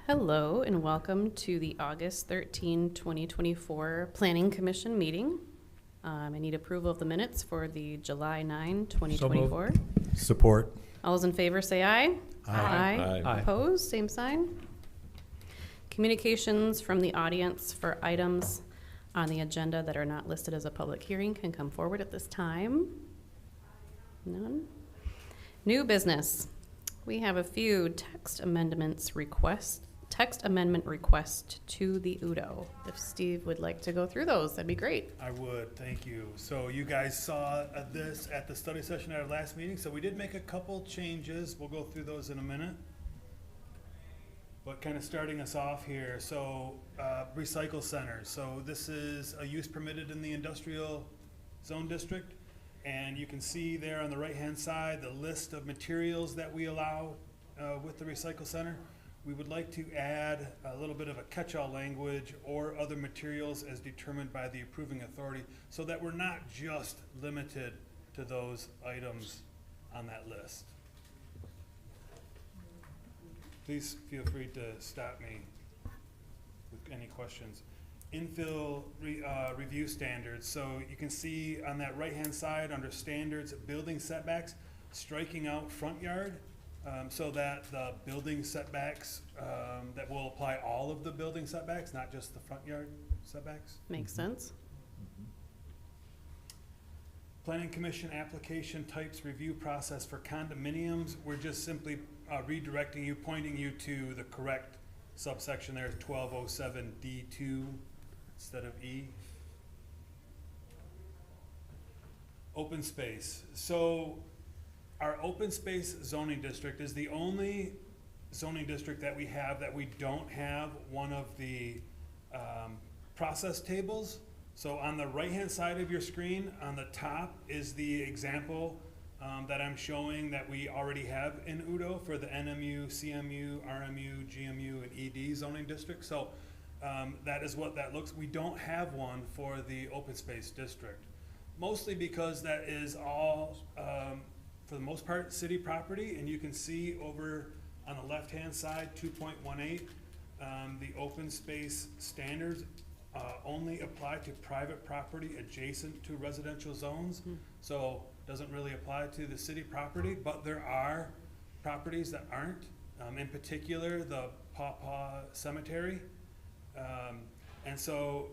Hello and welcome to the August 13, 2024 Planning Commission meeting. I need approval of the minutes for the July 9, 2024. Support. All those in favor say aye. Aye. Aye. Opposed, same sign. Communications from the audience for items on the agenda that are not listed as a public hearing can come forward at this time. None. New business. We have a few text amendment requests to the UDO. If Steve would like to go through those, that'd be great. I would, thank you. So you guys saw this at the study session at our last meeting, so we did make a couple changes. We'll go through those in a minute. But kind of starting us off here, so recycle centers. So this is a use permitted in the industrial zone district. And you can see there on the right-hand side, the list of materials that we allow with the recycle center. We would like to add a little bit of a catch-all language or other materials as determined by the approving authority so that we're not just limited to those items on that list. Please feel free to stop me with any questions. Infill review standards. So you can see on that right-hand side under standards, building setbacks, striking out front yard so that the building setbacks, that will apply all of the building setbacks, not just the front yard setbacks. Makes sense. Planning Commission application types review process for condominiums. We're just simply redirecting you, pointing you to the correct subsection there, 1207D2 instead of E. Open space. So our open space zoning district is the only zoning district that we have that we don't have one of the process tables. So on the right-hand side of your screen, on the top is the example that I'm showing that we already have in UDO for the NMU, CMU, RMU, GMU, and ED zoning district. So that is what that looks. We don't have one for the open space district, mostly because that is all, for the most part, city property. And you can see over on the left-hand side, 2.18, the open space standards only apply to private property adjacent to residential zones. So doesn't really apply to the city property, but there are properties that aren't, in particular the Paw Cemetery. And so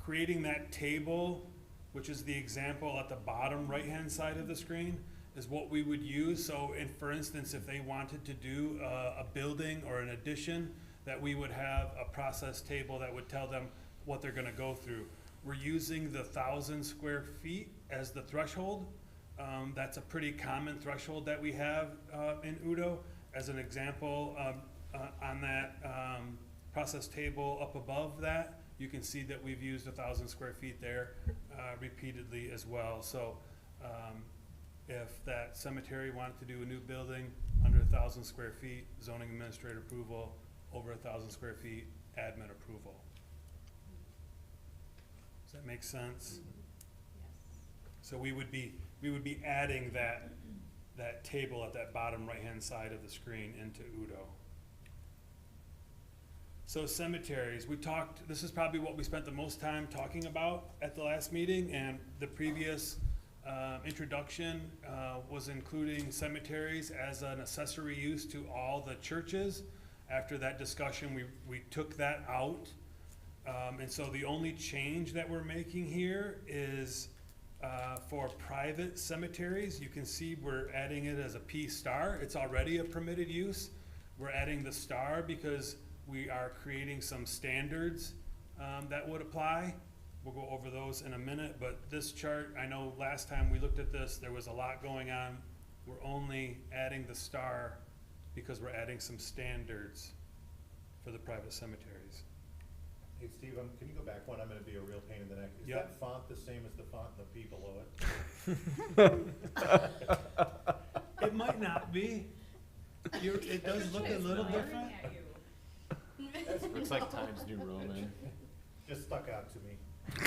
creating that table, which is the example at the bottom right-hand side of the screen, is what we would use. So for instance, if they wanted to do a building or an addition, that we would have a process table that would tell them what they're gonna go through. We're using the 1,000 square feet as the threshold. That's a pretty common threshold that we have in UDO. As an example, on that process table up above that, you can see that we've used 1,000 square feet there repeatedly as well. So if that cemetery wanted to do a new building under 1,000 square feet, zoning administrator approval, over 1,000 square feet, admin approval. Does that make sense? Yes. So we would be adding that table at that bottom right-hand side of the screen into UDO. So cemeteries, this is probably what we spent the most time talking about at the last meeting, and the previous introduction was including cemeteries as an accessory use to all the churches. After that discussion, we took that out. And so the only change that we're making here is for private cemeteries. You can see we're adding it as a P star. It's already a permitted use. We're adding the star because we are creating some standards that would apply. We'll go over those in a minute, but this chart, I know last time we looked at this, there was a lot going on. We're only adding the star because we're adding some standards for the private cemeteries. Hey Steve, can you go back one? I'm going to be a real pain in the neck. Is Yep. that font the same as the font in the P below it? It might not be. It does look a little different. Looks like Times New Roman. Just stuck out to me. Is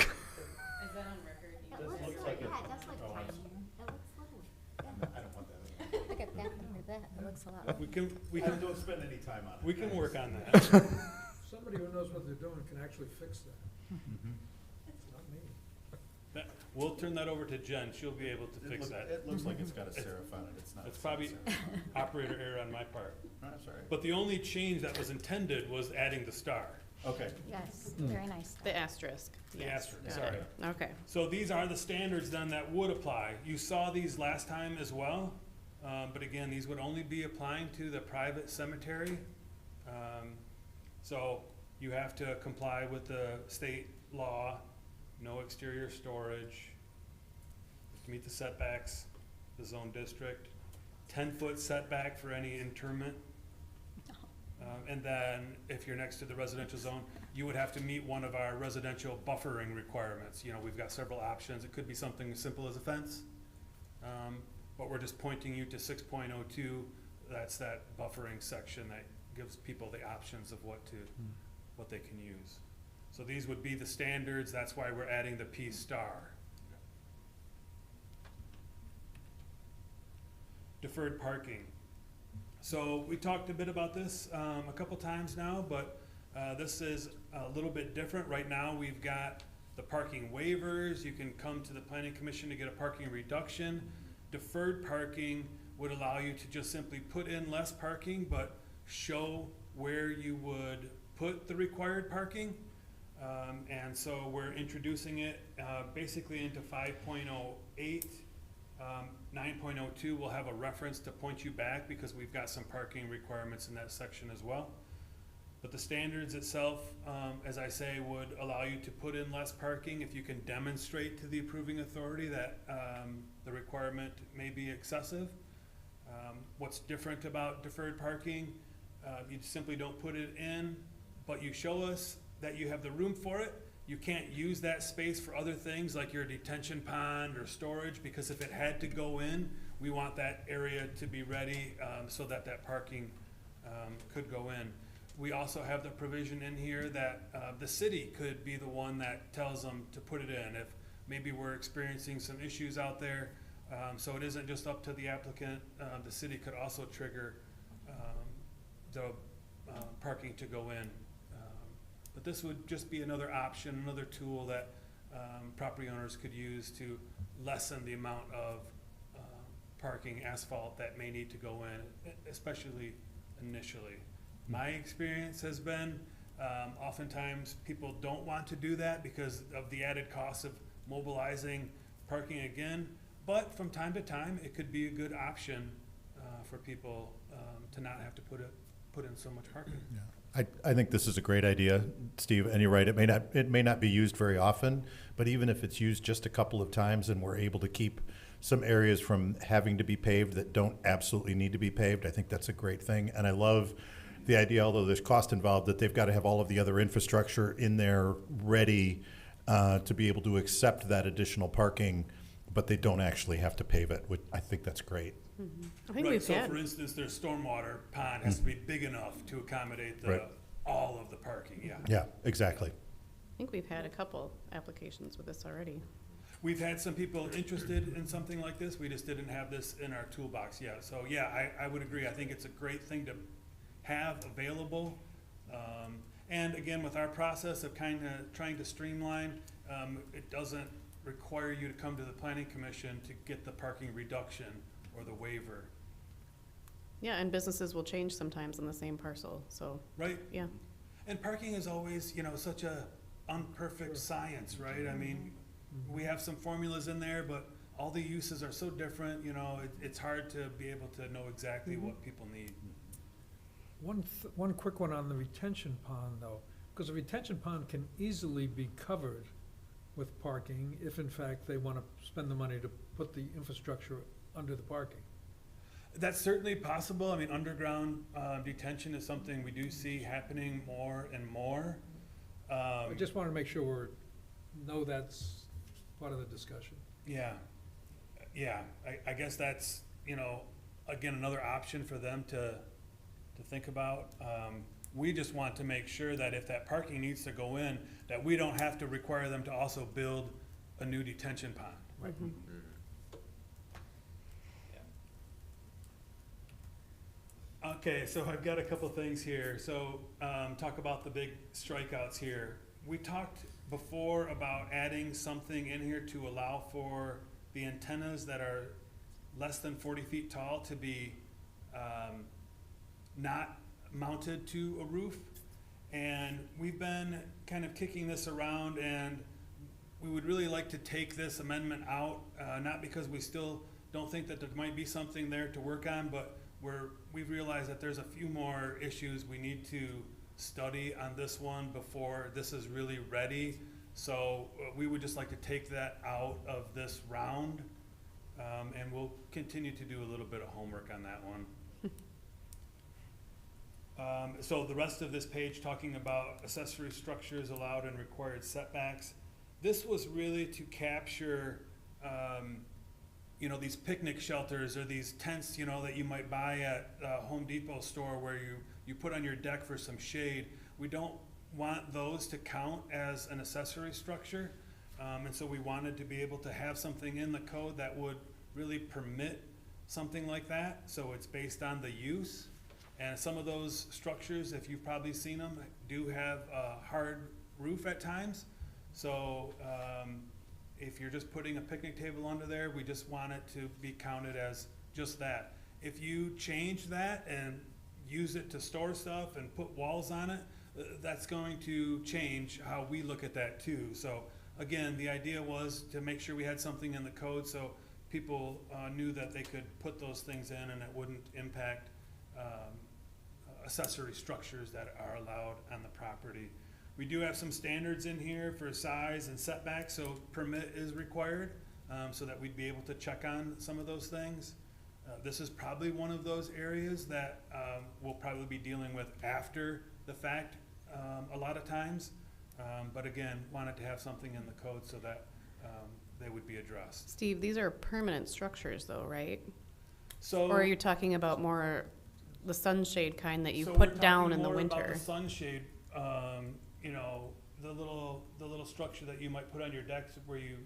that on record? This looks like it. Yeah, it does look Oh, tiny. I'm- It looks little. I don't want that. Look at that. bet, it looks a lot. We can, Don't spend any time on it. we can work on that. Somebody who knows what they're doing can actually fix that. Mhm. Not me. We'll turn that over to Jen, she'll be able to fix that. It looks like it's got a serif on it, it's not. It's probably operator error on my part. That's all right. But the only change that was intended was adding the star, Okay. Yes, very nice. The asterisk. the Yes, asterisk, got sorry. it. Okay. So these are the standards then that would apply. You saw these last time as well, but again, these would only be applying to the private cemetery. So you have to comply with the state law, no exterior storage, to meet the setbacks, the zone district, 10-foot setback for any interment. And then if you're next to the residential zone, you would have to meet one of our residential buffering requirements. You know, we've got several options. It could be something as simple as a fence. But we're just pointing you to 6.02. That's that buffering section that gives people the options of what they can use. So these would be the standards. That's why we're adding the P star. Deferred parking. So we talked a bit about this a couple times now, but this is a little bit different. Right now, we've got the parking waivers. You can come to the planning commission to get a parking reduction. Deferred parking would allow you to just simply put in less parking, but show where you would put the required parking. And so we're introducing it basically into 5.08. 9.02 will have a reference to point you back because we've got some parking requirements in that section as well. But the standards itself, as I say, would allow you to put in less parking if you can demonstrate to the approving authority that the requirement may be excessive. What's different about deferred parking, you simply don't put it in, but you show us that you have the room for it. You can't use that space for other things like your detention pond or storage, because if it had to go in, we want that area to be ready so that that parking could go in. We also have the provision in here that the city could be the one that tells them to put it in if maybe we're experiencing some issues out there. So it isn't just up to the applicant. The city could also trigger the parking to go in. But this would just be another option, another tool that property owners could use to lessen the amount of parking asphalt that may need to go in, especially initially. My experience has been oftentimes people don't want to do that because of the added cost of mobilizing parking again. But from time to time, it could be a good option for people to not have to put in so much parking. Yeah. I think this is a great idea, Steve, and you're right. It may not be used very often, but even if it's used just a couple of times and we're able to keep some areas from having to be paved that don't absolutely need to be paved, I think that's a great thing. And I love the idea, although there's cost involved, that they've got to have all of the other infrastructure in there ready to be able to accept that additional parking, but they don't actually have to pave it, which I think that's great. I think Right, we've so had, for instance, their stormwater pond has to be big enough to accommodate Right. all of the parking, yeah. Yeah, exactly. I think we've had a couple applications with this already. We've had some people interested in something like this, we just didn't have this in our toolbox yet. So, yeah, I would agree, I think it's a great thing to have available. And again, with our process of kind of trying to streamline, it doesn't require you to come to the planning commission to get the parking reduction or the waiver, Yeah, and businesses will change sometimes on the same parcel, so, right? yeah. And parking is always, such a unperfect science, right? I mean, we have some formulas in there, but all the uses are so different, it's hard to be able to know exactly what people need. One quick one on the retention pond, though, because the retention pond can easily be covered with parking if in fact they want to spend the money to put the infrastructure under the parking. That's certainly possible. I mean, underground detention is something we do see happening more and more. I just want to make sure know that's part of the discussion. Yeah, I guess that's, again, another option for them to think about. We just want to make sure that if that parking needs to go in, that we don't have to require them to also build a new detention pond. Mhm. Okay, so I've got a couple things here. So, talk about the big strikeouts here. We talked before about adding something in here to allow for the antennas that are less than 40 feet tall to be not mounted to a roof. And we've been kind of kicking this around, and we would really like to take this amendment out, not because we still don't think that there might be something there to work on, but we've realized that there's a few more issues we need to study on this one before this is really ready. So we would just like to take that out of this round, and we'll continue to do a little bit of homework on that one. So the rest of this page talking about accessory structures allowed and required setbacks. This was really to capture, these picnic shelters or these tents, that you might buy at a Home Depot store where you put on your deck for some shade. We don't want those to count as an accessory structure. And so we wanted to be able to have something in the code that would really permit something like that. So it's based on the use. And some of those structures, if you've probably seen them, do have a hard roof at times. So if you're just putting a picnic table under there, we just want it to be counted as just that. If you change that and use it to store stuff and put walls on it, that's going to change how we look at that too. So again, the idea was to make sure we had something in the code so people knew that they could put those things in and it wouldn't impact accessory structures that are allowed on the property. We do have some standards in here for size and setbacks, so permit is required, so that we'd be able to check on some of those things. This is probably one of those areas that we'll probably be dealing with after the fact a lot of times. But again, wanted to have something in the code so that they would be addressed. Steve, these are permanent structures though, right? So, Or are you talking about more the sunshade kind that you so put we're down talking in the more about winter? the sunshade, the little structure that you might put on your decks where you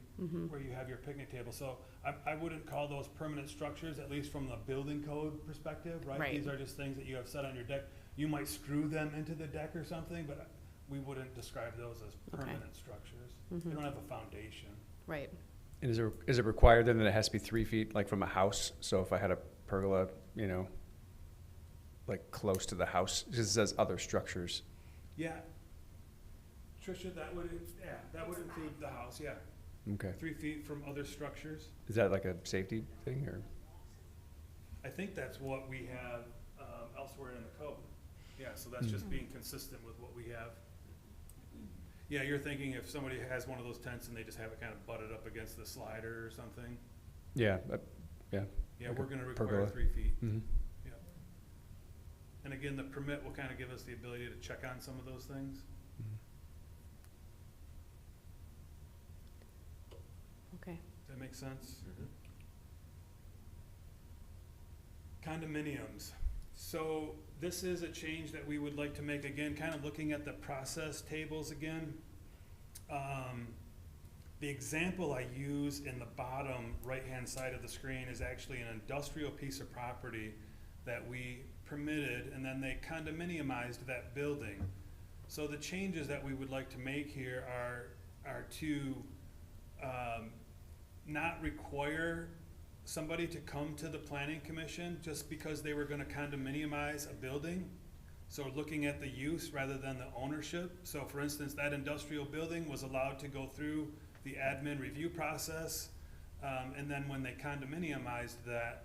have your picnic table. So I wouldn't call those permanent structures, at least from the building code perspective, right? Right. These are just things that you have set on your deck. You might screw them into the deck or something, but we wouldn't describe those as Okay. permanent structures. Mhm. They don't have a foundation. Right. And is it required then that it has to be 3 feet, like from a house? So if I had a pergola, like close to the house, it just says other structures. Yeah. Tricia, that would include the house, yeah. Okay. 3 feet from other structures. Is that like a safety thing or? I think that's what we have elsewhere in the code. Yeah, so that's just being consistent with what we have. Yeah, you're thinking if somebody has one of those tents and they just have it kind of butted up against the slider or something? Yeah, yeah. Yeah, Like we're a gonna require pergola. 3 feet. Mm-hmm. Yeah. And again, the permit will kind of give us the ability to check on some of those things. Okay. Does that make sense? Condominiums. So this is a change that we would like to make, again, kind of looking at the process tables again. The example I use in the bottom right-hand side of the screen is actually an industrial piece of property that we permitted, and then they condominiumized that building. So the changes that we would like to make here are to not require somebody to come to the planning commission just because they were gonna condominiumize a building. So looking at the use rather than the ownership. So for instance, that industrial building was allowed to go through the admin review process. And then when they condominiumized that,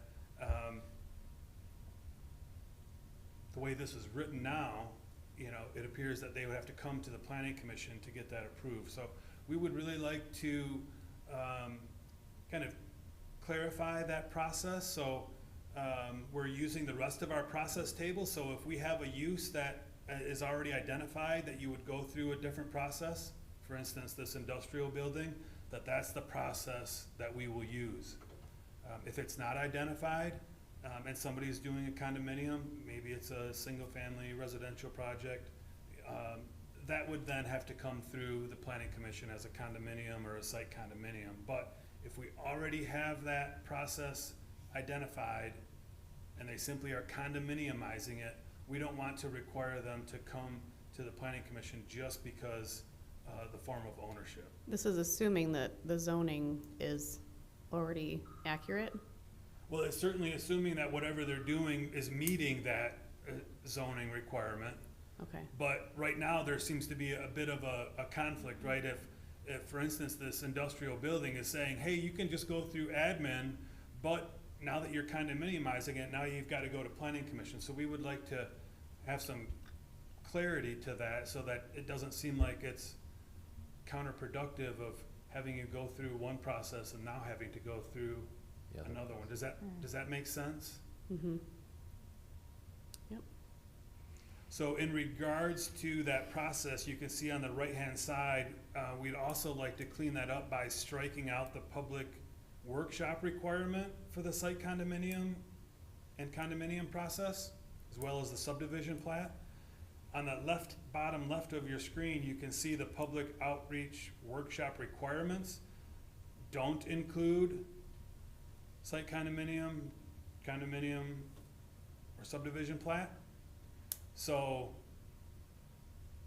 the way this is written now, it appears that they would have to come to the planning commission to get that approved. So we would really like to kind of clarify that process. So we're using the rest of our process table. So if we have a use that is already identified, that you would go through a different process, for instance, this industrial building, that's the process that we will use. If it's not identified, and somebody's doing a condominium, maybe it's a single-family residential project, that would then have to come through the planning commission as a condominium or a site condominium. But if we already have that process identified, and they simply are condominiumizing it, we don't want to require them to come to the planning commission just because the form of ownership. This is assuming that the zoning is already accurate? Well, it's certainly assuming that whatever they're doing is meeting that zoning requirement. Okay, But right now, there seems to be a bit of a conflict, right? If, for instance, this industrial building is saying, hey, you can just go through admin, but now that you're condominiumizing it, now you've got to go to planning commission. So we would like to have some clarity to that so that it doesn't seem like it's counterproductive of having you go through one process and now having to go through Yeah. another one. Does that make sense? mm-hmm, So in regards to that process, you can see on the right-hand side, we'd also like to clean that up by striking out the public workshop requirement for the site condominium and condominium process, as well as the subdivision plat. On the bottom left of your screen, you can see the public outreach workshop requirements don't include site condominium, or subdivision plat. So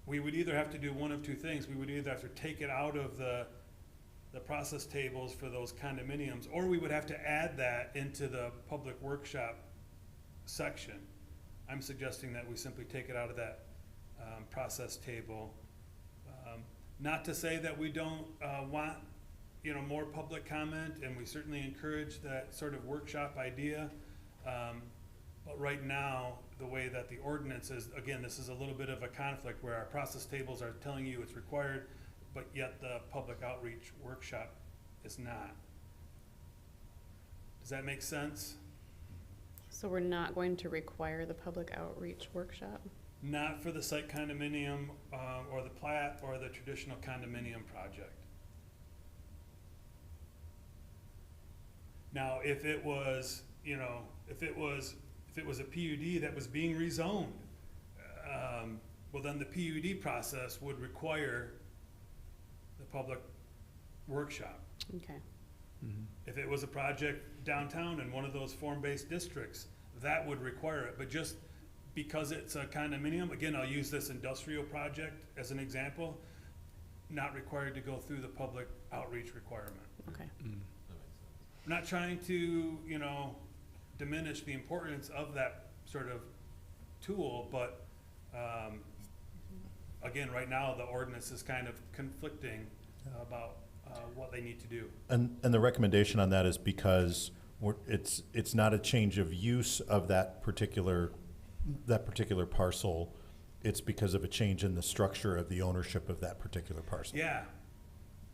we would either have to do one of two things. We would either have to take it out of the process tables for those condominiums, or we would have to add that into the public workshop section. I'm suggesting that we simply take it out of that process table. Not to say that we don't want, more public comment, and we certainly encourage that sort of workshop idea. But right now, the way that the ordinance is, again, this is a little bit of a conflict where our process tables are telling you it's required, but yet the public outreach workshop is not. Does that make sense? so we're not going to require the public outreach workshop? Not for the site condominium, or the plat, or the traditional condominium project. Now, if it was, if it was a PUD that was being rezoned, well, then the PUD process would require the public workshop. Okay, If it was a project downtown in one of those form-based districts, that would require it. But just because it's a condominium, again, I'll use this industrial project as an example, not required to go through the public outreach requirement. okay, I'm not trying to, diminish the importance of that sort of tool, but, again, right now, the ordinance is kind of conflicting about what they need to do. And the recommendation on that is because it's not a change of use of that particular parcel. It's because of a change in the structure of the ownership of that particular parcel. Yeah,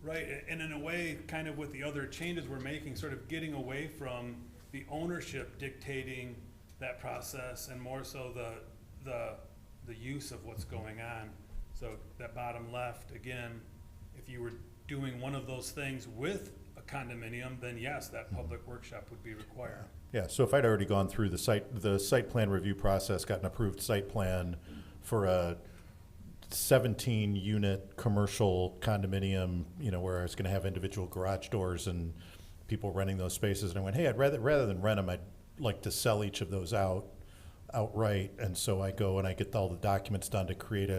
right, and in a way, kind of with the other changes we're making, sort of getting away from the ownership dictating that process and more so the use of what's going on. So that bottom left, again, if you were doing one of those things with a condominium, then yes, that public workshop would be required. Yeah, so if I'd already gone through the site plan review process, got an approved site plan for a 17-unit commercial condominium, where I was gonna have individual garage doors and people renting those spaces, and I went, hey, rather than rent them, I'd like to sell each of those outright, and so I go and I get all the documents done to create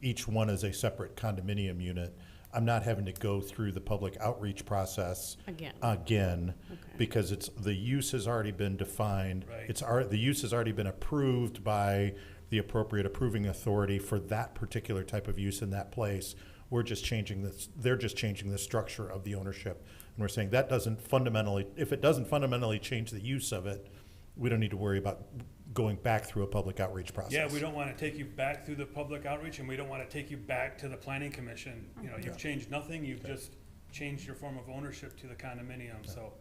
each one as a separate condominium unit. I'm not having to go through the public outreach process again, again, okay, because the use has already been defined. Right. The use has already been approved by the appropriate approving authority for that particular type of use in that place. We're just changing this, they're just changing the structure of the ownership. And we're saying that doesn't fundamentally, if it doesn't fundamentally change the use of it, we don't need to worry about going back through a public outreach process. Yeah, we don't want to take you back through the public outreach, and we don't want to take you back to the planning commission. You've changed nothing, you've just changed your form of ownership to the condominium, so.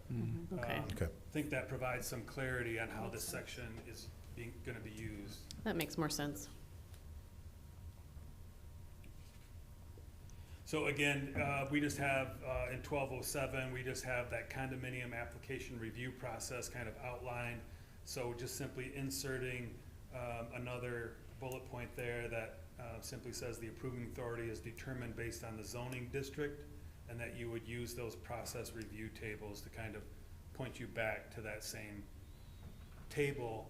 okay, Okay. I think that provides some clarity on how this section is gonna be used. that makes more sense. So again, we just have, in 1207, we just have that condominium application review process kind of outlined. So just simply inserting another bullet point there that simply says the approving authority is determined based on the zoning district, and that you would use those process review tables to kind of point you back to that same table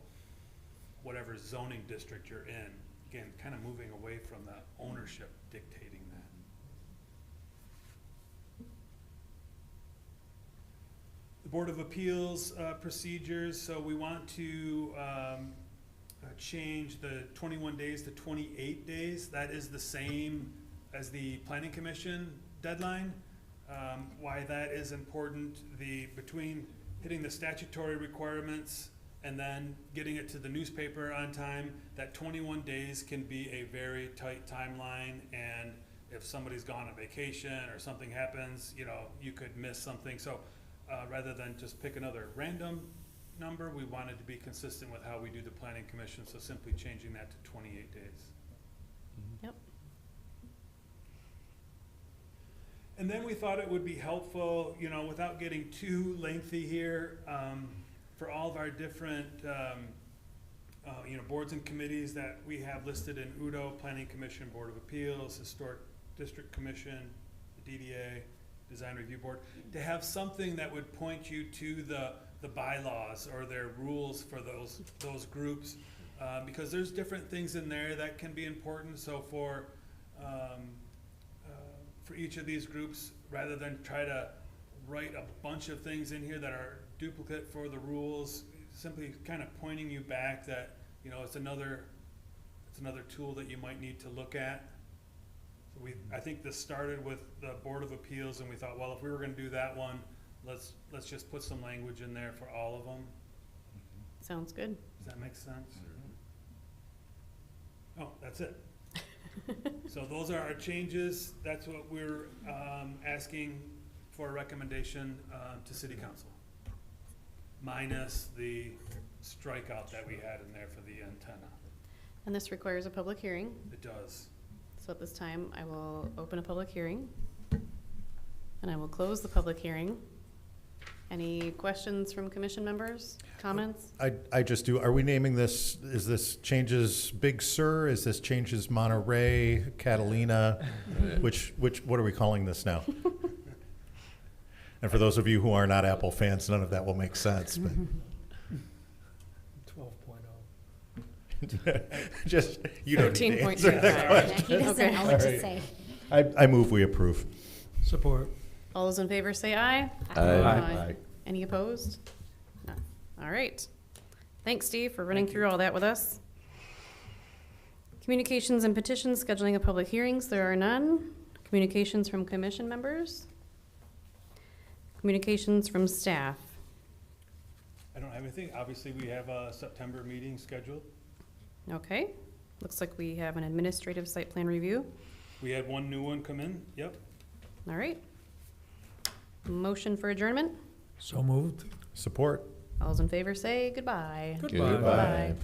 whatever zoning district you're in. Again, kind of moving away from the ownership dictating that. The Board of Appeals procedures, so we want to change the 21 days to 28 days. That is the same as the Planning Commission deadline. Why that is important, between hitting the statutory requirements and then getting it to the newspaper on time, that 21 days can be a very tight timeline, and if somebody's gone on vacation or something happens, you could miss something. So rather than just pick another random number, we wanted to be consistent with how we do the Planning Commission, so simply changing that to 28 days. Yep. And then we thought it would be helpful, without getting too lengthy here, for all of our different, boards and committees that we have listed in UDO, Planning Commission, Board of Appeals, Historic District Commission, the DDA, Design Review Board, to have something that would point you to the bylaws or their rules for those groups, because there's different things in there that can be important. So for each of these groups, rather than try to write a bunch of things in here that are duplicate for the rules, simply kind of pointing you back that, it's another tool that you might need to look at. So I think this started with the Board of Appeals, and we thought, well, if we were gonna do that one, let's just put some language in there for all of them. Sounds good. Does that make sense? Oh, that's it. So those are our changes. That's what we're asking for a recommendation to City Council, minus the strikeout that we had in there for the antenna. And this requires a public hearing. It does. So at this time, I will open a public hearing. And I will close the public hearing. Any questions from commission members? Comments? I just do, are we naming this, is this changes Big Sur? Is this changes Monterey, Catalina? What are we calling this now? And for those of you who are not Apple fans, none of that will make sense, but 12.0. just, you don't need to 13.25. answer that question. He doesn't Okay. know what to Alright. say. I move we approve. Support. All those in favor say aye. Aye. Any opposed? No. All right. Thanks, Steve, for running through all that with us. Communications and petitions, scheduling of public hearings, there are none. Communications from commission members? Communications from staff? I don't have anything. Obviously, we have a September meeting scheduled. Okay. Looks like we have an administrative site plan review. We had one new one come in. Yep. All right. Motion for adjournment? So moved. Support. All those in favor say goodbye. Goodbye. Bye.